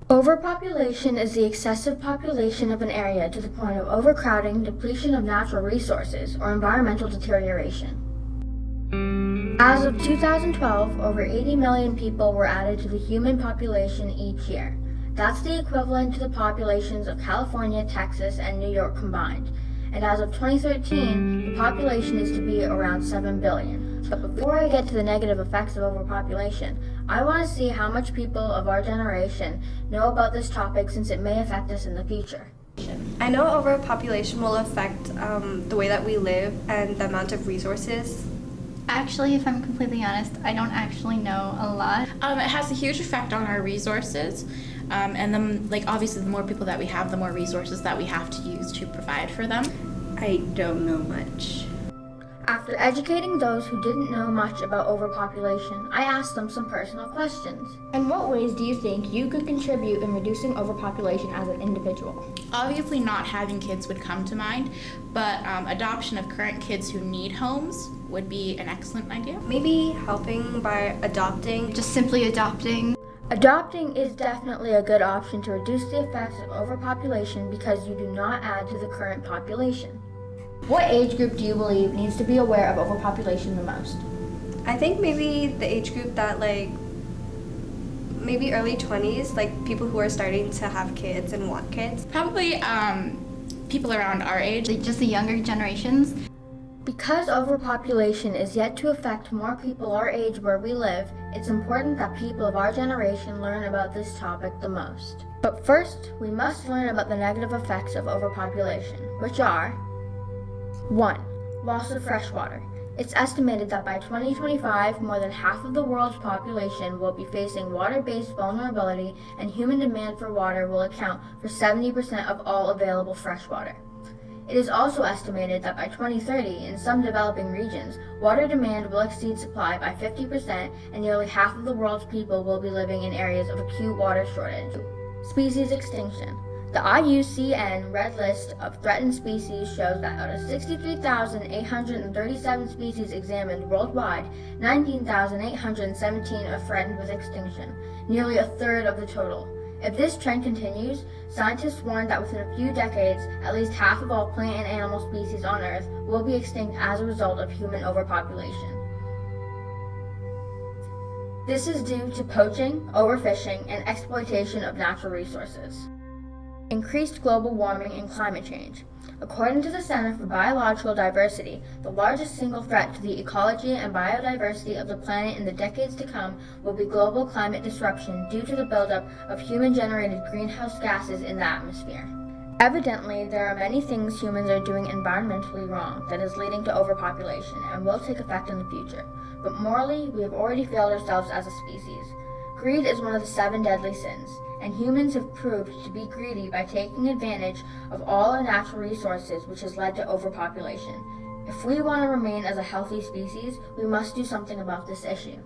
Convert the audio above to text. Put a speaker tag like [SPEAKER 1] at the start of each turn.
[SPEAKER 1] Overpopulation is the excessive population of an area to the point of overcrowding, depletion of natural resources, or environmental deterioration. As of 2012, over 80 million people were added to the human population each year. That's the equivalent to the populations of California, Texas, and New York combined. And as of 2013, the population is to be around 7 billion. But before I get to the negative effects of overpopulation, I want to see how much people of our generation know about this topic since it may affect us in the future.
[SPEAKER 2] I know overpopulation will affect the way that we live and the amount of resources.
[SPEAKER 3] Actually, if I'm completely honest, I don't actually know a lot.
[SPEAKER 4] It has a huge effect on our resources. And then, obviously, the more people that we have, the more resources that we have to use to provide for them.
[SPEAKER 2] I don't know much.
[SPEAKER 1] After educating those who didn't know much about overpopulation, I asked them some personal questions. In what ways do you think you could contribute in reducing overpopulation as an individual?
[SPEAKER 4] Obviously, not having kids would come to mind, but adoption of current kids who need homes would be an excellent idea.
[SPEAKER 2] Maybe helping by adopting.
[SPEAKER 3] Just simply adopting.
[SPEAKER 1] Adopting is definitely a good option to reduce the effects of overpopulation because you do not add to the current population. What age group do you believe needs to be aware of overpopulation the most?
[SPEAKER 2] I think maybe the age group that maybe early 20s, people who are starting to have kids and want kids.
[SPEAKER 4] Probably people around our age.
[SPEAKER 3] Just the younger generations.
[SPEAKER 1] Because overpopulation is yet to affect more people our age where we live, it's important that people of our generation learn about this topic the most. But first, we must learn about the negative effects of overpopulation, which are 1. Loss of fresh water. It's estimated that by 2025, more than half of the world's population will be facing water-based vulnerability, and human demand for water will account for 70% of all available fresh water. It is also estimated that by 2030, in some developing regions, water demand will exceed supply by 50%, and nearly half of the world's people will be living in areas of acute water shortage. Species extinction. The IUCN Red List of Threatened Species shows that out of 63,837 species examined worldwide, 19,817 are threatened with extinction, nearly a third of the total. If this trend continues, scientists warn that within a few decades, at least half of all plant and animal species on Earth will be extinct as a result of human overpopulation. This is due to poaching, overfishing, and exploitation of natural resources. Increased global warming and climate change. According to the Center for Biological Diversity, the largest single threat to the ecology and biodiversity of the planet in the decades to come will be global climate disruption due to the buildup of human-generated greenhouse gases in the atmosphere. Evidently, there are many things humans are doing environmentally wrong that is leading to overpopulation and will take effect in the future. But morally, we have already failed ourselves as a species. Greed is one of the 7 deadly sins, and humans have proved to be greedy by taking advantage of all our natural resources, which has led to overpopulation. If we want to remain as a healthy species, we must do something about this issue.